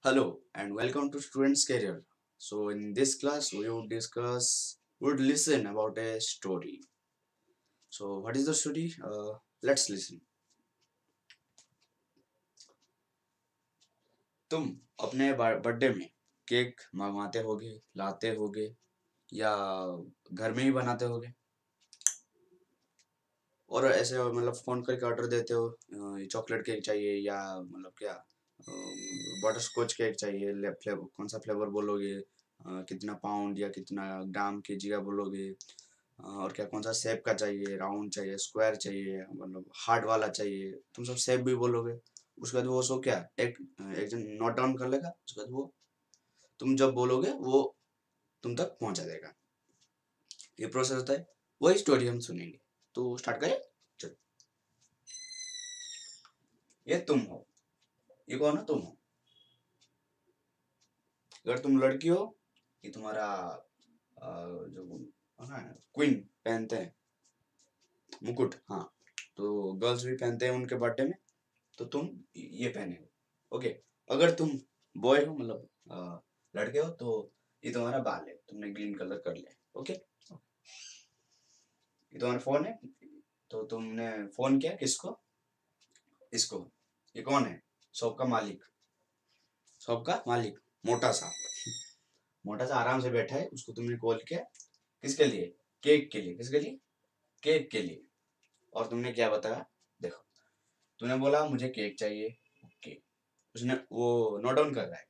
Hello and welcome to Students Career. So in this class we would listen about a story. So what is the story? Let's listen. तुम अपने birthday में cake मंगवाते होगे, लाते होगे या घर में ही बनाते होगे और ऐसे मतलब फोन करके ऑर्डर देते हो चॉकलेट केक चाहिए या मतलब क्या बटर स्कॉच केक चाहिए फ्लेवर कौन सा फ्लेवर बोलोगे कितना पाउंड या कितना ग्राम केजी का बोलोगे और क्या कौन सा शेप का चाहिए राउंड चाहिए स्क्वायर चाहिए मतलब हार्ड वाला चाहिए तुम सब शेप भी बोलोगे उसके बाद वो सो क्या एक एक जन नोट डाउन कर लेगा उसके बाद वो तुम जब बोलोगे वो तुम तक पहुंचा देगा ये प्रोसेस होता है वही स्टोरी हम सुनेंगे तो स्टार्ट करें चलो ये तुम हो ये कौन हो तुम हो अगर तुम लड़की हो ये तुम्हारा जो क्वीन पहनते हैं मुकुट हाँ तो गर्ल्स भी पहनते हैं उनके बर्थडे में तो तुम ये पहने हो ओके अगर तुम बॉय हो मतलब लड़के हो तो ये तुम्हारा बाल है तुमने ग्रीन कलर कर लिया ओके ये तुम्हारा फोन है तो तुमने फोन किया किसको इसको ये कौन है शॉप का मालिक शॉप का मालिक मोटा सा मोटा सा आराम से बैठा है उसको तुमने कॉल किया किसके लिए केक के लिए किसके लिए केक के लिए और तुमने क्या बताया देखो तूने बोला मुझे केक चाहिए ओके उसने वो नोट डाउन कर रहा है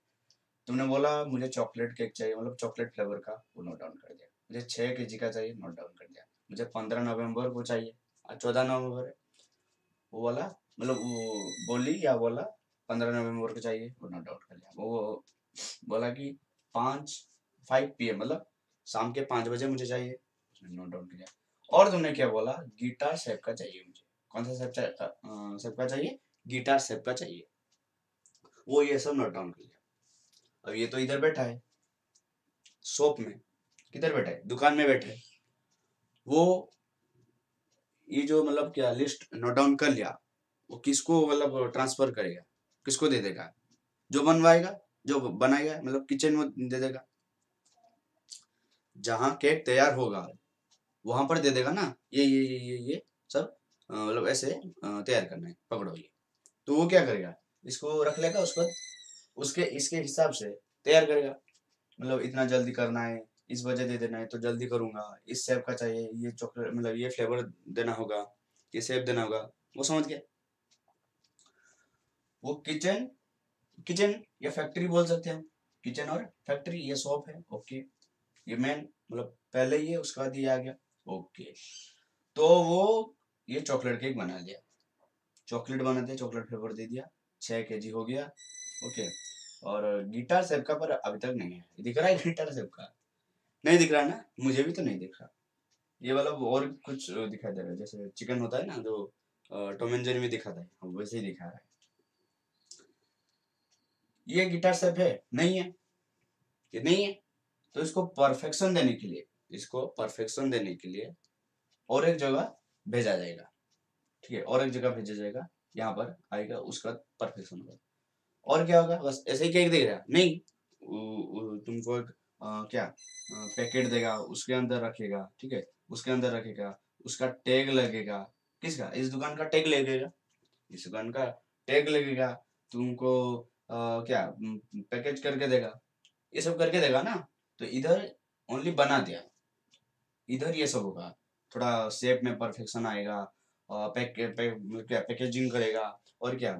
तुमने बोला मुझे चॉकलेट केक चाहिए मतलब चॉकलेट फ्लेवर का वो नोट डाउन कर दिया मुझे 6 केजी का चाहिए नोट डाउन कर दिया मुझे 15 नवंबर को चाहिए आज 14 नवंबर है वो वाला मतलब वो बोली या बोला 15 नवंबर को चाहिए वो नोट डाउन कर लिया वो बोला कि 5 5 PM मतलब शाम के 5 बजे मुझे चाहिए उसने नोट डाउन किया और तुमने क्या बोला गिटार शेप का चाहिए मुझे कौन सा शेप का चाहिए गिटार शेप का चाहिए वो ये सब नोट डाउन कर लिया अब ये तो इधर बैठा है शॉप में किधर बैठा है दुकान में बैठा है वो ये जो मतलब क्या लिस्ट नोट डाउन कर लिया वो किसको मतलब ट्रांसफर करेगा किसको दे देगा जो बनवाएगा जो बनाएगा मतलब किचन में दे देगा जहाँ केक तैयार होगा वहां पर दे देगा ना ये सब मतलब ऐसे तैयार करना है पकड़ो ये तो वो क्या करेगा इसको रख लेगा उसको उसके इसके हिसाब से तैयार करेगा मतलब इतना जल्दी करना है इस वजह दे देना है तो जल्दी करूंगा इस शेप का चाहिए ये चॉकलेट मतलब ये फ्लेवर देना होगा ये शेप देना होगा वो समझ गया वो किचन किचन या फैक्ट्री बोल सकते हैं किचन और फैक्ट्री ये शॉप है ओके ये मेन मतलब पहले ये उसके बाद ये आ गया ओके तो वो ये चॉकलेट केक बना लिया चॉकलेट बनाते चॉकलेट फ्लेवर दे दिया 6 केजी हो गया ओके और गिटार शेप का पर अभी तक नहीं है दिख रहा है गिटार शेप का नहीं दिख रहा ना मुझे भी तो नहीं दिख रहा ये वाला और कुछ दिखाई दे रहा है जैसे चिकन होता है ना जो टॉम एंड जेरी में दिखाता है वैसे ही दिखा रहा है ये गिटार शेप है नहीं है ये नहीं है तो इसको परफेक्शन देने के लिए इसको परफेक्शन देने के लिए और एक जगह भेजा जाएगा ठीक है और एक जगह भेजा जाएगा यहाँ पर आएगा उसका परफेक्शन होगा और क्या होगा बस ऐसे ही केक देगा नहीं तुमको एक क्या पैकेट देगा उसके अंदर रखेगा ठीक है उसके अंदर रखेगा उसका टैग लगेगा किसका इस दुकान का टैग लगेगा इस दुकान का टैग लगेगा तुमको क्या पैकेज करके देगा ये सब करके देगा ना तो इधर ओनली बना दिया इधर ये सब होगा थोड़ा शेप में परफेक्शन आएगा क्या पैकेजिंग करेगा और क्या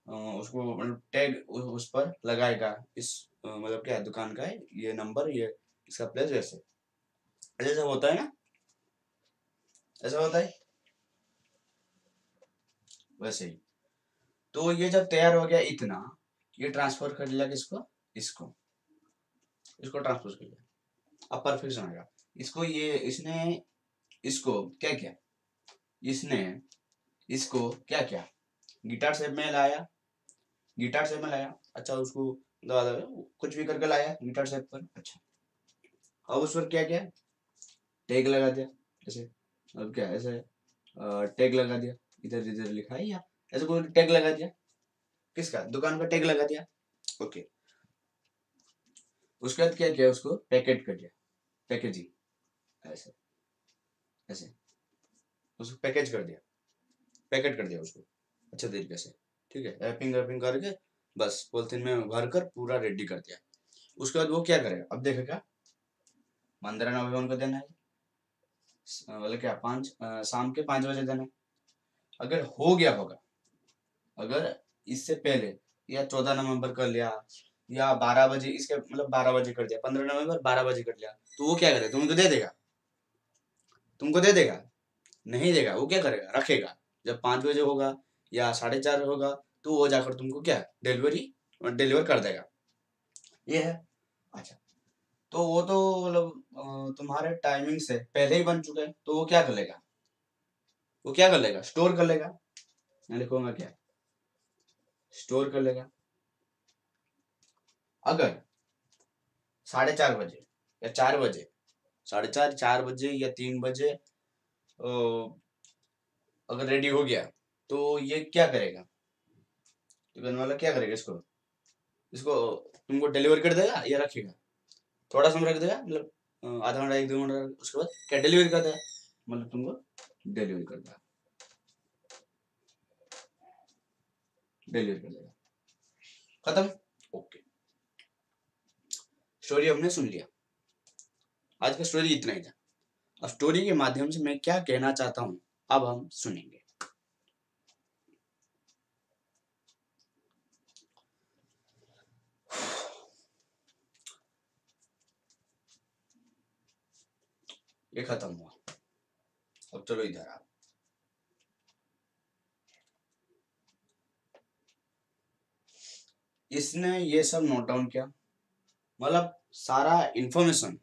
उसको मतलब टैग उस पर लगाएगा इस मतलब क्या दुकान का है ये नंबर ये इसका प्लेस ऐसे ऐसे सब होता है ना ऐसा होता है वैसे ही तो ये जब तैयार हो गया इतना ये ट्रांसफर कर लिया किसको इसको इसको ट्रांसफर कर लिया अब परफेक्शन आएगा इसको ये इसने इसको क्या किया इसने इसको क्या किया गिटार शेप में लाया गिटार शेप में लाया अच्छा उसको कुछ भी करके लाया गिटार शेप पर अच्छा अब उस पर क्या किया टैग लगा दिया ऐसे अब क्या ऐसे टैग लगा दिया इधर इधर लिखा है या ऐसे कोई टैग लगा दिया किसका दुकान का टैग लगा दिया ओके उसके बाद क्या किया, उसको पैकेट कर दिया, पैकेजिंग, ऐसे ऐसे उसको पैकेज कर दिया, पैकेट कर दिया उसको अच्छे तरीके से, ठीक है, रैपिंग रैपिंग करके बस पॉलिथीन में भर कर पूरा रेडी कर दिया। उसके बाद वो क्या करेगा, अब देखेगा मंदिरा नवमी उनको देना है, मतलब क्या शाम के 5 बजे देना है। अगर हो गया होगा, अगर इससे पहले या 14 नवंबर कर लिया या 12 बजे, इसके मतलब 12 बजे कर दिया, 15 नवंबर 12 बजे कर लिया, तो वो क्या करेगा, तुमको दे देगा, तुमको दे देगा, नहीं देगा, वो क्या करेगा, रखेगा। जब 5 बजे होगा या 4:30 होगा, तो वो जाकर तुमको क्या डिलीवर कर देगा, ये है। अच्छा, तो वो तो मतलब तुम्हारे टाइमिंग से पहले ही बन चुका है, तो वो क्या कर लेगा, वो क्या कर लेगा, स्टोर कर लेगा। मैं लिखूंगा क्या, स्टोर कर लेगा। अगर 4:30 बजे या 4 बजे, 4:30, 4 बजे या 3 बजे अगर रेडी हो गया, तो ये क्या करेगा, दुकान वाला क्या करेगा, इसको इसको तुमको डिलीवर कर देगा या रखेगा, थोड़ा समय रख देगा, मतलब आधा घंटा 1-2 घंटा, उसके बाद क्या डिलीवरी कर देगा, मतलब तुमको डिलीवरी कर देगा, डिलीवरी कर देगा, खत्म, ओके। स्टोरी हमने सुन लिया, आज का स्टोरी इतना ही था। अब स्टोरी के माध्यम से मैं क्या कहना चाहता हूँ, अब हम सुनेंगे। ये खत्म हुआ, अब चलो इधर आओ। इसने ये सब नोट डाउन किया, मतलब सारा इंफॉर्मेशन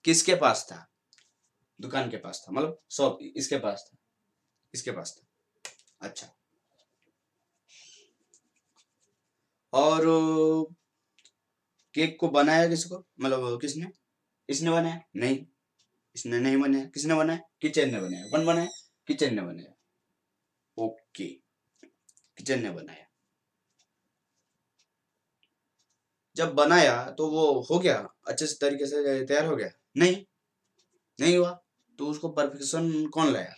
किसके पास था, दुकान के पास था, मतलब शॉप इसके पास था, इसके पास था। अच्छा, और केक को बनाया किसको, मतलब किसने, इसने बनाया नहीं, इसने नहीं बनाया, किसने बनाया, किचन ने बनाया, कौन बनाया, किचन ने बनाया, ओके, किचन ने बनाया। जब बनाया तो वो हो गया, अच्छे से तरीके से तैयार हो गया, नहीं, नहीं हुआ, तो उसको परफेक्शन कौन लाया,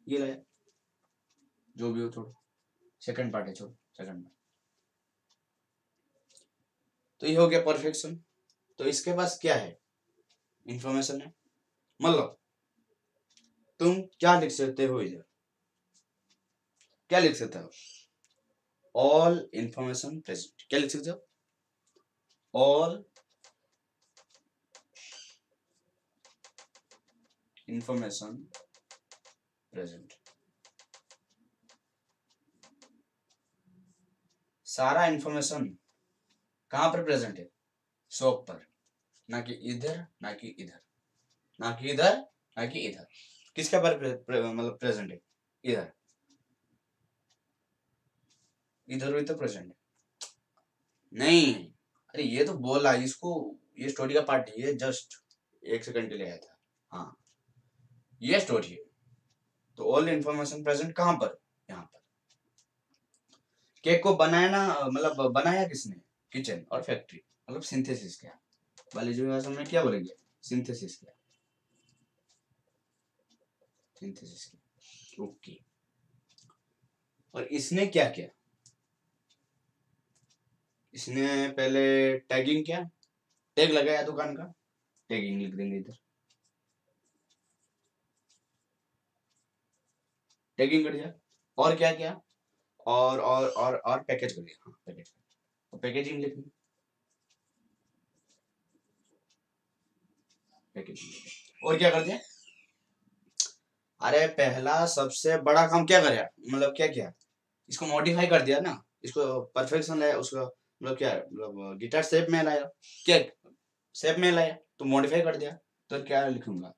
ये लाया, जो भी हो, छोड़ो, सेकंड पार्ट है, छोड़ो सेकंड पार्ट। तो ये हो गया परफेक्शन। तो इसके पास क्या है, इंफॉर्मेशन है, मतलब तुम क्या लिख सकते हो इधर, क्या लिख सकते हो, ऑल इंफॉर्मेशन प्रेजेंट, क्या लिख सकते हो, ऑल इंफॉर्मेशन प्रेजेंट, सारा इंफॉर्मेशन कहां पर प्रेजेंट है, शॉप पर, ना कि इधर ना कि इधर, ना कि इधर ना कि इधर, किसके पर मतलब प्रेजेंट है, इधर, इधर हुई तो प्रेजेंट है, नहीं, अरे ये तो बोला इसको, ये स्टोरी का पार्ट है, ये जस्ट 1 सेकंड के लिए आया था, हाँ ये स्टोरी है। तो ऑल इंफॉर्मेशन प्रेजेंट कहां पर, यहाँ पर। केक को बनाया ना, मतलब बनाया किसने, किचन और फैक्ट्री, मतलब सिंथेसिस किया, बायोलॉजी भाषा में क्या बोलेंगे, सिंथेसिस किया, सिंथेसिस किया, ओके। और इसने क्या किया, इसने पहले टैगिंग किया, टैग लगाया दुकान का, टैगिंग लिख देंगे इधर, टैगिंग कर दिया, और क्या किया, और पैकेज कर दिया, हाँ पैकेज, और पैकेजिंग लिख दी, पैकेजिंग, और क्या कर दिया, अरे पहला सबसे बड़ा काम क्या करे, मतलब क्या किया, इसको मॉडिफाई कर दिया ना, इसको परफेक्शन लाया, उसको मतलब क्या मतलब गिटार शेप में लाया, क्या शेप में लाया, तो मॉडिफाई कर दिया, तो क्या लिखूंगा,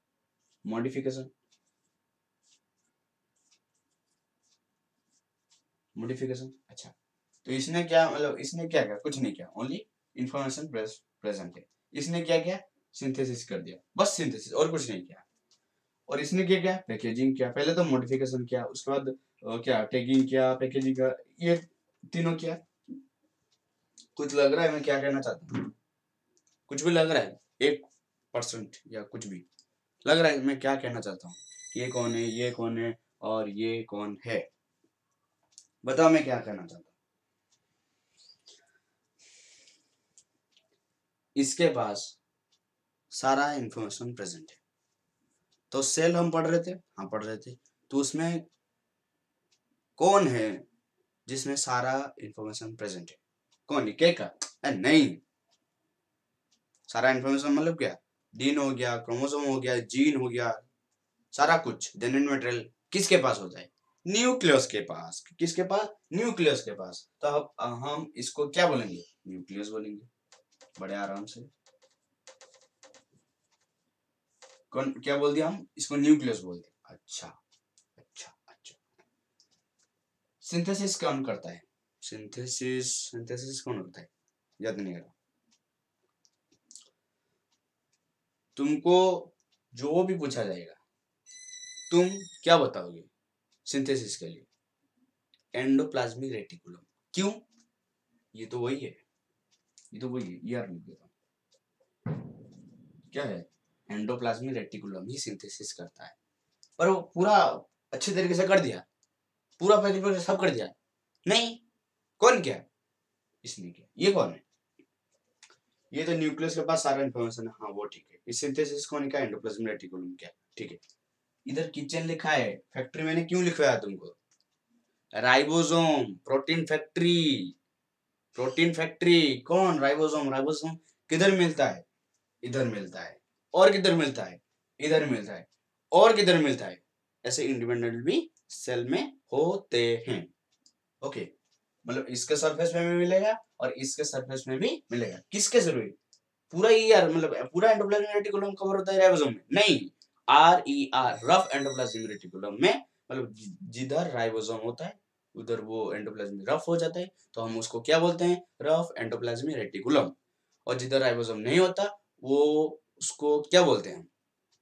मॉडिफिकेशन, मॉडिफिकेशन। अच्छा, तो इसने क्या मतलब, इसने क्या किया, कुछ नहीं किया, ओनली इंफॉर्मेशन प्रेजेंट है, इसने क्या किया, सिंथेसिस कर दिया, बस सिंथेसिस, और कुछ नहीं किया। और इसने क्या किया, पैकेजिंग किया, पहले तो मॉडिफिकेशन किया, उसके बाद क्या टैगिंग किया, पैकेजिंग किया, ये तीनों किया, कुछ लग रहा है मैं क्या कहना चाहता हूँ? कुछ भी लग रहा है? 1% या कुछ भी लग रहा है मैं क्या कहना चाहता हूँ? ये कौन है, ये कौन है और ये कौन है? बताओ मैं क्या कहना चाहता हूँ। इसके पास सारा इंफॉर्मेशन प्रेजेंट है। तो सेल हम पढ़ रहे थे, हाँ पढ़ रहे थे। तो उसमें कौन है जिसमें सारा इंफॉर्मेशन प्रेजेंट है? कौन है? के का? नहीं, सारा इंफॉर्मेशन मतलब क्या? डीएन हो गया, क्रोमोसोम हो गया, जीन हो गया, सारा कुछ जेनेटिक मटेरियल किसके पास होता है? न्यूक्लियस के पास। किसके पास? न्यूक्लियस के पास। तो अब हम इसको क्या बोलेंगे? न्यूक्लियस बोलेंगे, बड़े आराम से। कौन क्या बोल दिया? हम इसको न्यूक्लियस बोल दिया। अच्छा अच्छा अच्छा। सिंथेसिस कौन करता है? सिंथेसिस कौन करता है? याद नहीं आ रहा। तुमको जो भी पूछा जाएगा तुम क्या बताओगे सिंथेसिस के लिए? Endoplasmic reticulum. क्यों? ये तो वही है, ये तो वही है यार। क्या है? एंडोप्लाज्मिक रेटिकुलम ही सिंथेसिस करता है। पर वो पूरा अच्छे तरीके से कर दिया? पूरा तरीके से सब कर दिया? नहीं। कौन क्या? इसने किया। ये कौन है? ये तो न्यूक्लियस के पास सारा इंफॉर्मेशन है, हाँ वो ठीक है। इस सिंथेसिस कौन क्या? एंडोप्लाज्मिक रेटिकुलम क्या? ठीक है। इधर किचन लिखा है, फैक्ट्री मैंने क्यों लिखवाया तुमको? Ribosome, protein factory. Protein factory कौन? राइबोसोम। राइबोसोम किधर मिलता है? इधर मिलता है। और किधर मिलता है? इधर मिलता है। और किधर मिलता है? ऐसे इंडिपेंडेंट भी सेल में होते हैं। ओके, मतलब इसके सरफेस में भी मिलेगा और इसके सरफेस में भी मिलेगा। किसके सरफेस? पूरा ही यार, मतलब पूरा एंडोप्लाज्मिक रेटिकुलम कवर होता है राइबोसोम में? नहीं, RER, रफ एंडोप्लाज्मिक रेटिकुलम में, मतलब जिधर राइबोसोम होता है उधर वो एंडोप्लाज्मिक रफ हो जाता है, तो हम उसको क्या बोलते हैं? Rough endoplasmic reticulum. और जिधर राइबोसोम नहीं होता वो उसको क्या बोलते हैं?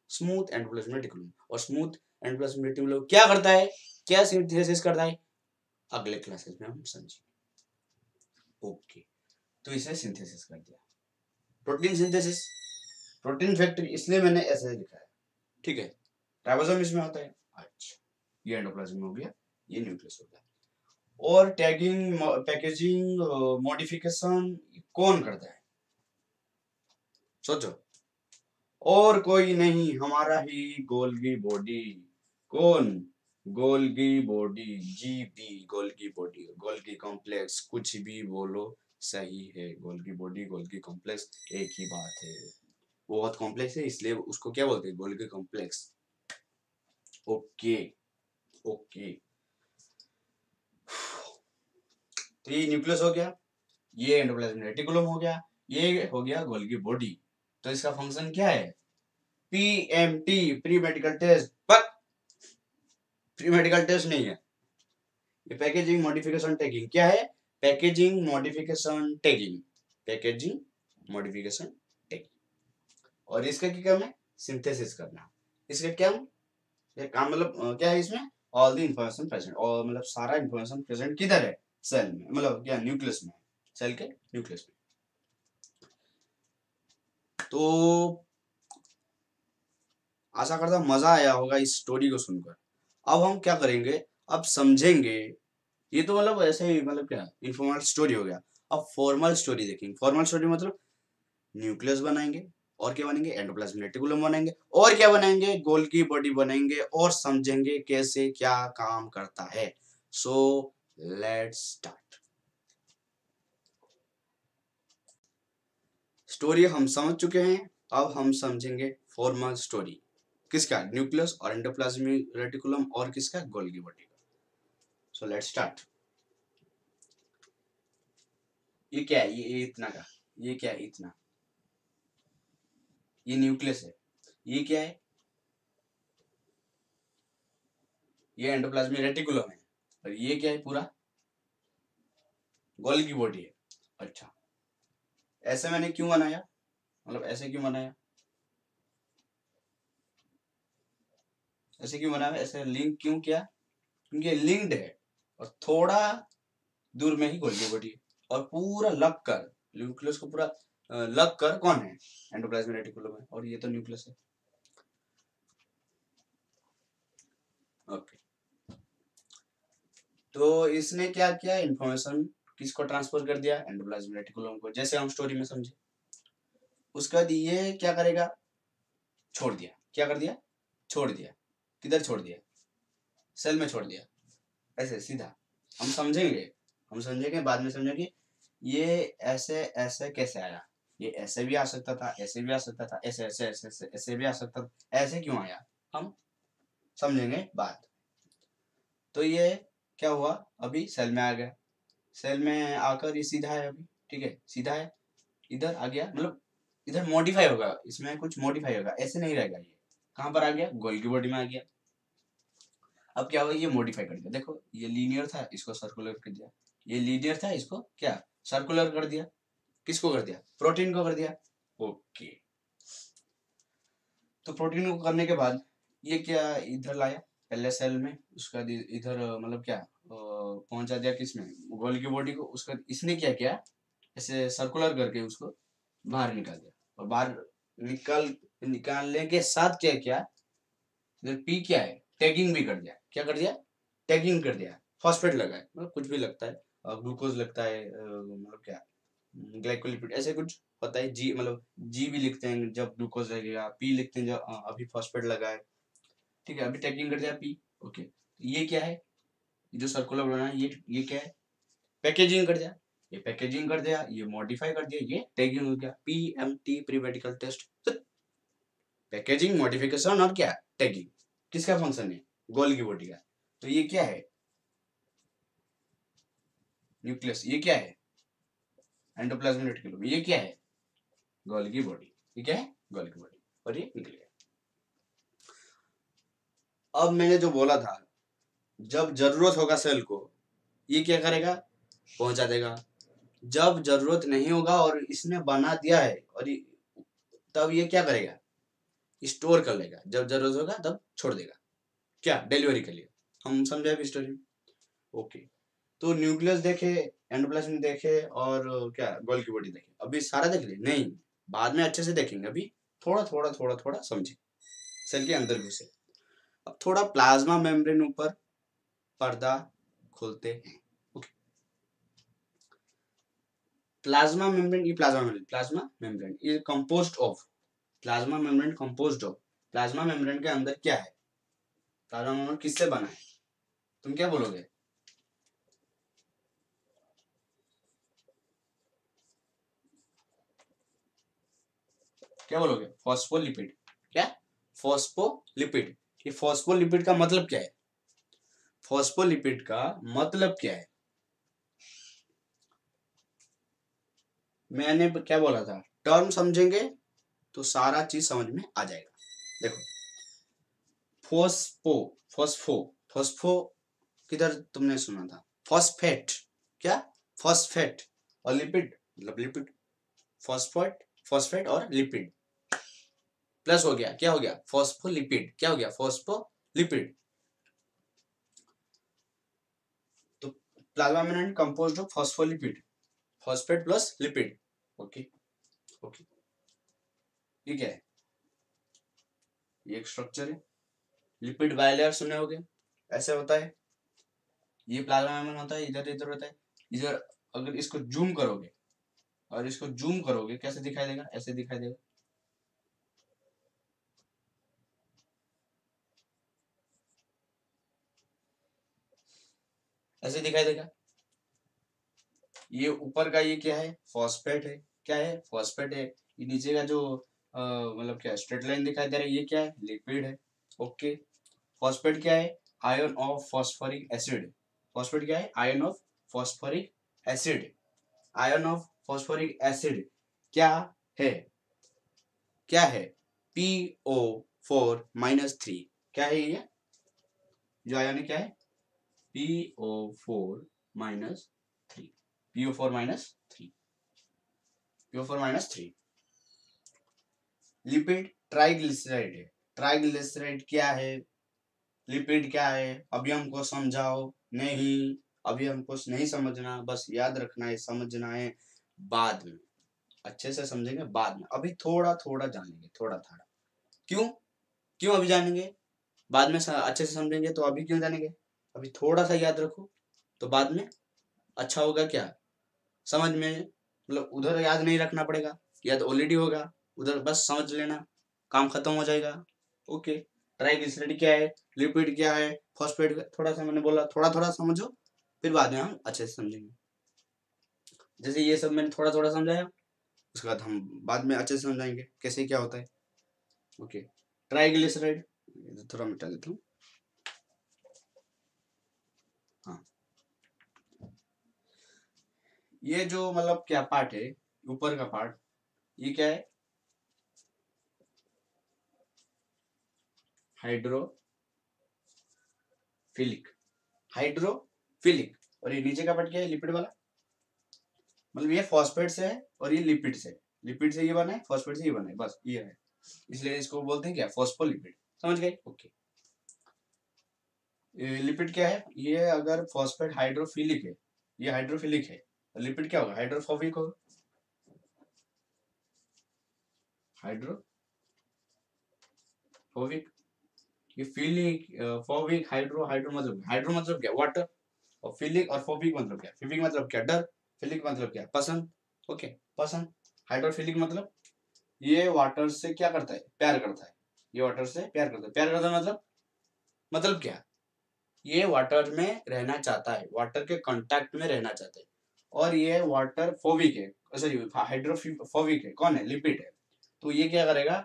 Smooth endoplasmic reticulum. और स्मूथ एंडोप्लाज्मिक रेटिकुलम क्या करता है? क्या सिंथेसिस करता है? अगले क्लासेस में हम समझेंगे। ओके, तो इसे सिंथेसिस कर दिया। प्रोटीन सिंथेसिस, प्रोटीन फैक्ट्री, इसलिए मैंने ऐसे लिखा है। ठीक है, राइबोसोम इसमें होता है। अच्छा, ये एंडोप्लाज्म हो गया, ये न्यूक्लियस हो गया। और टैगिंग, पैकेजिंग, मॉडिफिकेशन कौन करता है? सोचो। और कोई नहीं, हमारा ही गोल्गी बॉडी। कौन? Golgi body, GB, Golgi body, Golgi complex, कुछ भी बोलो सही है। गोल्गी बॉडी, गोल्गी कॉम्प्लेक्स एक ही बात है। वो बहुत कॉम्प्लेक्स है इसलिए उसको क्या बोलते हैं? Golgi complex. Okay okay. तो ये न्यूक्लियस हो गया, ये एंडोप्लाज्मिक रेटिकुलम हो गया, ये हो गया गोल्गी बॉडी। तो इसका फंक्शन क्या है? PMT, pre medical test. पर प्री मेडिकल टेस्ट नहीं है ये। पैकेजिंग मॉडिफिकेशन टैगिंग क्या है? Packaging modification tagging, packaging modification tagging. और इसका क्या काम है? सिंथेसिस करना। इसका क्या ये काम, मतलब क्या है इसमें? ऑल द इंफॉर्मेशन प्रेजेंट, और मतलब सारा इंफॉर्मेशन प्रेजेंट किधर है? सेल में, मतलब क्या? न्यूक्लियस में, सेल के न्यूक्लियस में। तो आशा करता हूँ मजा आया होगा इस स्टोरी को सुनकर। अब हम क्या करेंगे? अब समझेंगे। ये तो मतलब ऐसे ही, मतलब क्या इनफॉर्मल स्टोरी हो गया। अब फॉर्मल स्टोरी देखेंगे। फॉर्मल स्टोरी मतलब न्यूक्लियस बनाएंगे, और क्या बनेंगे? एंडोप्लाज्मिक रेटिकुलम बनाएंगे, और क्या बनाएंगे? गोल्गी बॉडी बनाएंगे, और समझेंगे कैसे क्या काम करता है। So let's start. स्टोरी हम समझ चुके हैं, अब हम समझेंगे फॉर्मल स्टोरी। किसका? न्यूक्लियस और एंडोप्लाज्मिक रेटिकुलम, और किसका? गोल्गी बॉडी का। So let's start. ये क्या है? ये इतना का, ये क्या है? इतना, ये न्यूक्लियस है। ये क्या है? ये एंडोप्लाज्मिक रेटिकुलम है। और ये क्या है? पूरा गोल्गी बॉडी है। अच्छा, ऐसे मैंने क्यों बनाया? मतलब ऐसे क्यों बनाया? ऐसे क्यों बनाया? ऐसे लिंक क्यों किया? क्योंकि लिंक्ड है और थोड़ा दूर में ही गोल्गी बॉडी है। और पूरा लग कर न्यूक्लियस को पूरा लग कर कौन है, एंडोप्लाज्मिक रेटिकुलम है, और ये तो न्यूक्लियस है। ओके, तो इसने क्या किया, इंफॉर्मेशन किसको ट्रांसफर कर दिया, एंडोप्लाज्मिक रेटिकुलम को, जैसे हम स्टोरी में समझे। उसके बाद ये क्या करेगा, छोड़ दिया, क्या कर दिया, छोड़ दिया, किधर छोड़ दिया, सेल में छोड़ दिया, ऐसे सीधा। हम समझेंगे बाद में समझेंगे ये ऐसे ऐसे कैसे आया, ये ऐसे भी आ सकता था, ऐसे भी आ सकता था, ऐसे ऐसे ऐसे ऐसे ऐसे भी आ सकता था, ऐसे क्यों आया हम समझेंगे बाद। तो ये क्या हुआ, अभी सेल में आ गया, सेल में आकर ये सीधा है अभी, ठीक है, सीधा है, इधर आ गया, मतलब इधर मॉडिफाई होगा, इसमें कुछ मॉडिफाई होगा, ऐसे नहीं रहेगा, ये कहाँ पर आ गया, गोल्गी बॉडी में आ गया। अब क्या हुआ, ये मॉडिफाई कर दिया, देखो ये लीनियर था, इसको सर्कुलर कर दिया, ये लीनियर था, इसको क्या सर्कुलर कर दिया, किसको कर दिया, प्रोटीन को कर दिया। ओके, तो प्रोटीन को करने के बाद ये क्या इधर लाया पहले सेल में, उसका इधर मतलब क्या पहुंचा दिया किसमें, गोल्गी बॉडी को, उसका इसने क्या किया, ऐसे सर्कुलर करके उसको बाहर निकाल दिया, और बाहर निकालने के साथ क्या किया, इधर पी क्या है, टैगिंग भी कर दिया, क्या कर दिया, टैगिंग कर दिया, फॉस्फेट लगा है, मतलब कुछ भी लगता है, ग्लूकोज लगता है, मतलब क्या ग्लाइकोलिपिड ऐसे कुछ होता है, जी मतलब जी भी लिखते हैं जब ग्लूकोज लगेगा, पी लिखते हैं जब अभी फॉस्फेट लगा है, ठीक है, अभी टैगिंग कर दिया पी। ओके, ये क्या है, ये जो सर्कुलर बना है, ये क्या है, पैकेजिंग कर दिया, ये पैकेजिंग कर दिया, ये मॉडिफाई कर दिया, ये टैगिंग हो गया, PMT pre medical test. Packaging, modification और क्या, टैगिंग, किसका फंक्शन है, गोल्गी बॉडी का। तो ये क्या है, न्यूक्लियस, ये क्या है, एंडोप्लाज्मिक रेटिकुलम, ये क्या है, गोल्गी बॉडी, ये क्या है, गोल्गी बॉडी, और ये निकल गया। अब मैंने जो बोला था, जब जरूरत होगा सेल को, ये क्या करेगा, पहुंचा देगा, जब जरूरत नहीं होगा और इसने बना दिया है, और तब ये क्या करेगा, स्टोर कर लेगा, जब जरूरत होगा तब छोड़ देगा, क्या डिलीवरी के लिए। हम समझे अभी स्टोरी में। ओके, तो न्यूक्लियस देखे, एंडोप्लाज्म देखे, और क्या गोल्गी बॉडी देखे, अभी सारा देख लिए नहीं, बाद में अच्छे से देखेंगे, अभी थोड़ा थोड़ा थोड़ा थोड़ा समझे, सेल के अंदर घुसे। अब थोड़ा प्लाज्मा मेम्ब्रेन ऊपर पर्दा खोलते हैं। ओके, प्लाज्मा मेम्ब्रेन ये composed of, plasma membrane composed of, plasma membrane के अंदर क्या है, प्लाज्मा मेम्ब्रेन किससे बना है, तुम क्या बोलोगे, क्या बोलोगे, फॉस्फोलिपिड, क्या, फॉस्फोलिपिड, ये फॉस्फोलिपिड का मतलब क्या है, फॉस्फोलिपिड का मतलब क्या है, मैंने क्या बोला था, टर्म समझेंगे तो सारा चीज समझ में आ जाएगा। देखो, फोस्फो फोस्फो फोस्फो किधर तुमने सुना था, फॉस्फेट, क्या, फॉस्फेट, और लिपिड मतलब लिपिड, फॉस्फेट, फॉस्फेट और लिपिड, प्लस हो गया, क्या हो गया, फॉस्फोलिपिड, क्या हो गया, फॉस्फोलिपिड। तो plasma membrane composed of phospholipid, phosphate plus lipid. Okay, okay, ये क्या है, ये एक स्ट्रक्चर है, लिपिड बाइलेयर सुने होगे, ऐसे होता है, ये प्लाज्मा मेम्ब्रेन होता है, इधर इधर होता है, इधर अगर इसको जूम करोगे, और इसको जूम करोगे कैसे दिखाई देगा, ऐसे दिखाई देगा, ऐसे दिखाई देगा। ये ऊपर का ये क्या है, फॉस्फेट है, क्या है, फॉस्फेट है। ये नीचे का जो मतलब क्या स्ट्रेट लाइन दिखाई दे रहा है, ये क्या है, लिपिड है। ओके, फॉस्फेट क्या है, ion of phosphoric acid, phosphate क्या है, ion of phosphoric acid, ion of phosphoric acid क्या है, क्या है, PO4-3, क्या है ये, जो आयन है क्या है, PO4-3, PO4-3, PO4-3। Lipid triglyceride है, ट्राइग्लिसराइड क्या है, लिपिड क्या है, अभी हमको समझाओ, नहीं अभी हमको नहीं समझना, बस याद रखना है, समझना है बाद में, अच्छे से समझेंगे बाद में, अभी थोड़ा थोड़ा जानेंगे, थोड़ा थोड़ा। क्यों? क्यों अभी जानेंगे? बाद में अच्छे से समझेंगे तो अभी क्यों जानेंगे? अभी थोड़ा सा याद रखो तो बाद में अच्छा होगा क्या, समझ में, मतलब उधर याद नहीं रखना पड़ेगा, याद ऑलरेडी होगा, उधर बस समझ लेना, काम खत्म हो जाएगा। ओके, ट्राइग्लिसराइड क्या है, लिपिड क्या है, फॉस्फेट, थोड़ा सा मैंने बोला थोड़ा थोड़ा समझो, फिर बाद में हम अच्छे से समझेंगे। जैसे ये सब मैंने थोड़ा थोड़ा समझाया, उसके बाद हम बाद में अच्छे से समझाएंगे कैसे क्या होता है। ओके, ट्राइग्लिसराइड थोड़ा मिटा देता हूँ। हाँ, ये जो मतलब क्या पार्ट है, ऊपर का पार्ट, ये क्या है, हाइड्रोफिलिक, हाइड्रोफिलिक। और ये नीचे का पार्ट क्या है, लिपिड वाला, मतलब ये फॉस्फेट से है और ये लिपिड से, लिपिड से ये बना है, फॉस्फेट से ये बना है, बस ये है, इसलिए इसको बोलते हैं क्या, फॉस्फोलिपिड। समझ गए? ओके, लिपिड क्या है, ये अगर फॉस्फेट हाइड्रोफिलिक है, ये हाइड्रोफिलिक है, लिपिड क्या होगा, हाइड्रोफोबिक होगा, हाइड्रोफोबिक। ये फिलिक, फोबिक, हाइड्रो, हाइड्रो मतलब क्या, वाटर, और फिलिक और फोबिक मतलब क्या, फिबिक मतलब क्या, डर, फिलिक मतलब क्या, पसंद। ओके, पसंद। हाइड्रोफिलिक मतलब ये वाटर से क्या करता है, प्यार करता है, ये वाटर से प्यार करता है, प्यार करता है मतलब क्या, ये वाटर में रहना चाहता है, वाटर के कांटेक्ट में रहना चाहता है, और ये वाटर फोबिक है, सॉरी हाइड्रोफोबिक है, कौन है, लिपिड है। तो ये क्या करेगा,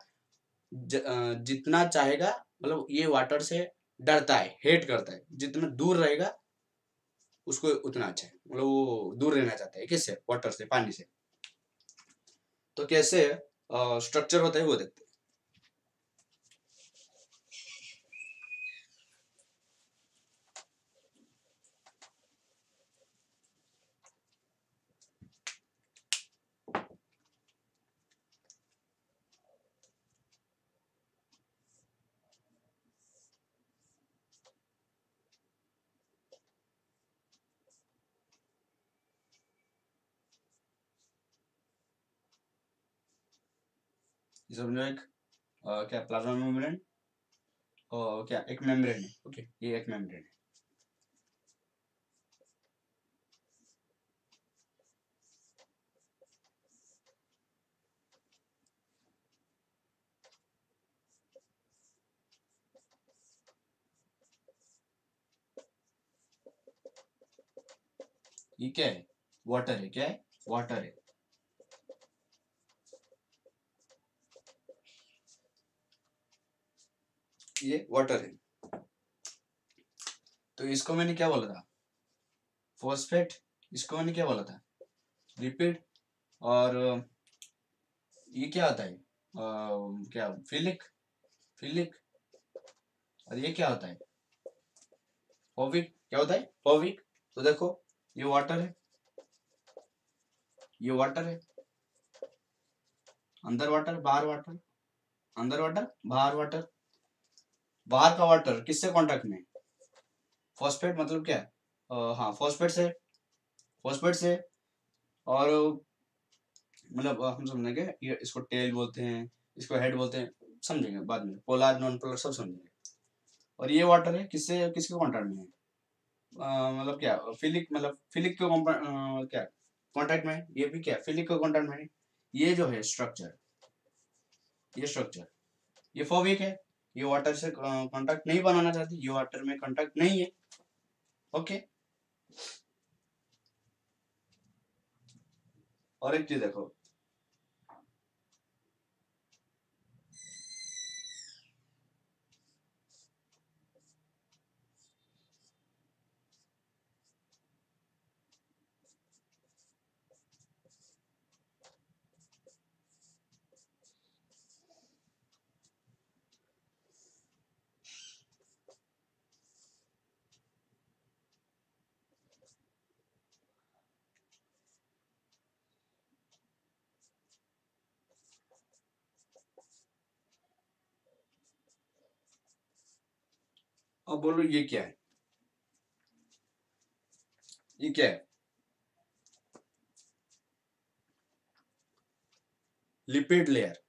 जितना चाहेगा, मतलब ये वाटर से डरता है, हेट करता है, जितना दूर रहेगा उसको उतना अच्छा है, मतलब वो दूर रहना चाहता है, किससे, वाटर से, पानी से। तो कैसे स्ट्रक्चर होता है वो देखते हैं। ये समझो एक क्या प्लाज्मा मेम्ब्रेन, और क्या एक मेम्ब्रेन है, ओके, ये एक मेम्ब्रेन है। ये क्या है, वाटर है, क्या है, वाटर है। ये वाटर है, तो इसको मैंने क्या बोला था, फॉस्फेट, इसको मैंने क्या बोला था, लिपिड, और ये क्या आता है, क्या, फिलिक, फिलिक, और ये क्या होता है, फोबिक, क्या होता है, फोबिक। तो देखो, ये वाटर है, ये वाटर है, अंदर वाटर, बाहर वाटर, अंदर वाटर, बाहर वाटर, बाहर का वाटर किससे कांटेक्ट में, फॉस्फेट मतलब क्या, हाँ फॉस्फेट से, फॉस्फेट से, और मतलब हम समझेंगे, ये इसको टेल बोलते हैं, इसको हेड बोलते हैं, समझेंगे बाद में, पोलर नॉन पोलर सब समझेंगे। और ये वाटर है, किससे, किसके कांटेक्ट में है, मतलब क्या, फिलिक, मतलब फिलिक के क्या कांटेक्ट में है, ये भी क्या, फिलिक के कांटेक्ट में है। ये जो है स्ट्रक्चर, ये स्ट्रक्चर, ये फोबिक है, ये वाटर से कांटेक्ट नहीं बनाना चाहती, ये वाटर में कांटेक्ट नहीं है। ओके, और एक चीज देखो, अब बोलो ये क्या है, ये क्या है? Lipid layer.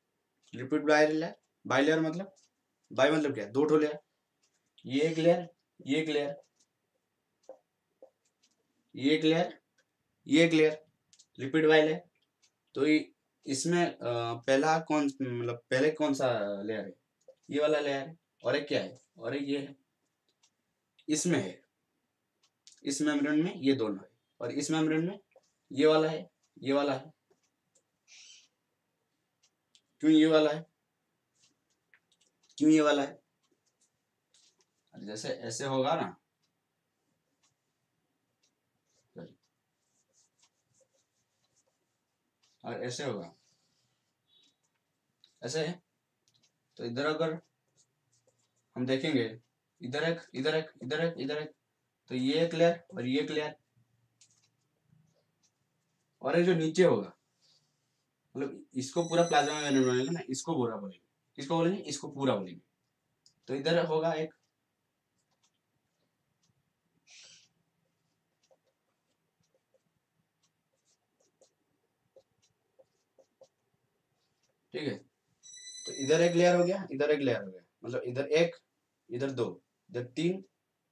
Lipid bilayer, bilayer मतलब बाई मतलब क्या, दो ठो लेयर, ये एक लेयर, ये एक लेयर, ये एक लेयर, ये एक लेयर, लिपिड बाइलेयर। तो इसमें पहला कौन, मतलब पहले कौन सा लेयर है? ये वाला लेयर है। और एक क्या है? और एक ये है। इसमें है, इस मेम्ब्रेन में ये दोनों है, और इस मेम्ब्रेन में ये वाला है, ये वाला है। क्यों ये वाला है? क्यों ये वाला है? जैसे ऐसे होगा ना, और ऐसे होगा, ऐसे है। तो इधर अगर हम देखेंगे, इधर एक, इधर एक, इधर एक, इधर एक, तो ये एक लेयर और ये एक लेयर। और ये जो नीचे होगा, मतलब इसको पूरा प्लाज्मा मेम्ब्रेन बोलेंगे ना, इसको पूरा बोलेंगे, किसको बोलेंगे? इसको पूरा बोलेंगे। तो इधर होगा एक, ठीक है। तो इधर एक लेयर हो गया, इधर एक लेयर हो गया, मतलब इधर एक, इधर दो, इधर तीन,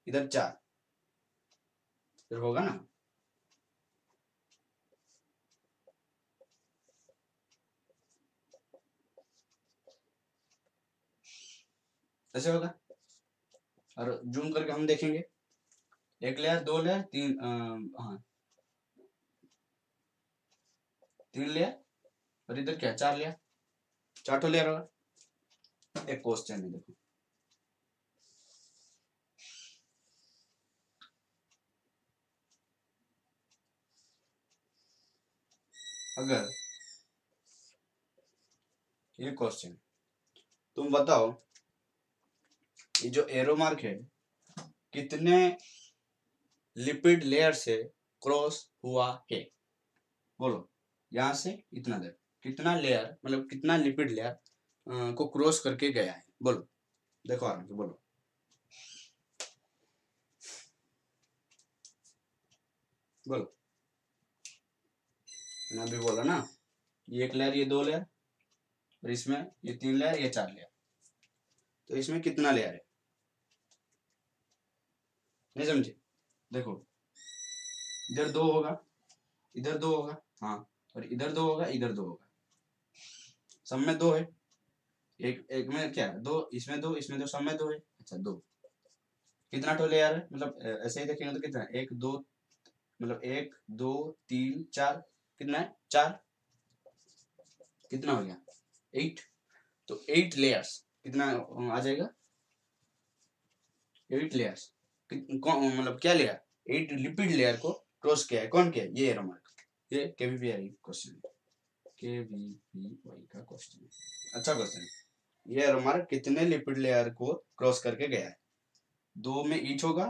इधर चार, फिर होगा ना। ऐसे होगा। और जूम करके हम देखेंगे, एक लेयर, दो लेयर, तीन, हाँ, तीन लेयर, और इधर क्या, चार लेयर, चार तो लेयर होगा। एक क्वेश्चन है, देखो, अगर ये क्वेश्चन, तुम बताओ, ये जो एरो मार्क है कितने लिपिड लेयर से क्रॉस हुआ है? बोलो, यहां से इतना देर, कितना लेयर, मतलब कितना लिपिड लेयर को क्रॉस करके गया है? बोलो, देखो आराम से बोलो। बोलो, मैंने अभी बोला ना, ये एक लेयर, ये दो लेयर, और इसमें ये तीन लेयर, ये चार लेयर। तो इसमें कितना लेयर है? नहीं समझे? देखो, इधर दो होगा, इधर दो होगा, हाँ, और इधर दो होगा, इधर दो होगा, सब में दो है। एक एक में क्या, दो, इसमें दो, इसमें दो, सब में दो है। अच्छा, दो, कितना टोले यार है? मतलब ऐसे ही देखेंगे तो कितना, एक दो, मतलब एक दो तीन चार, कितना है? चार। कितना हो गया? 8। तो 8 लेयर्स कितना आ जाएगा? 8 लेयर्स कौन, मतलब क्या लेयर? 8 लिपिड लेयर को क्रॉस किया है, कौन किया? ये एरोमार्क। ये केवीपीआई क्वेश्चन है, केवीपीआई का क्वेश्चन है, अच्छा क्वेश्चन है। ये एरोमार्क कितने लिपिड लेयर को क्रॉस करके गया है? दो में ईच होगा,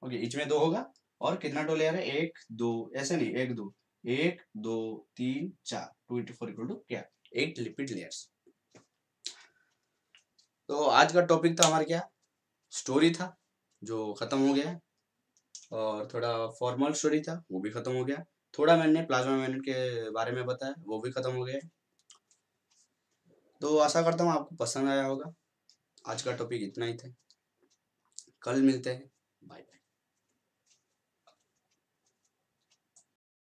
ओके, ईच में दो होगा, और कितना टो लेयर है? एक दो, ऐसे नहीं, एक दो, एक दो तीन चार, 2 into 4 इक्वल टू क्या? 8 लिपिड लेयर्स। तो आज का टॉपिक था हमारा क्या, स्टोरी था, जो खत्म हो गया है। और थोड़ा फॉर्मल स्टोरी था, वो भी खत्म हो गया। थोड़ा मैंने प्लाज्मा मेम्ब्रेन के बारे में बताया, वो भी खत्म हो गया है। तो आशा करता हूँ आपको पसंद आया होगा। आज का टॉपिक इतना ही था, कल मिलते हैं, बाय बाय।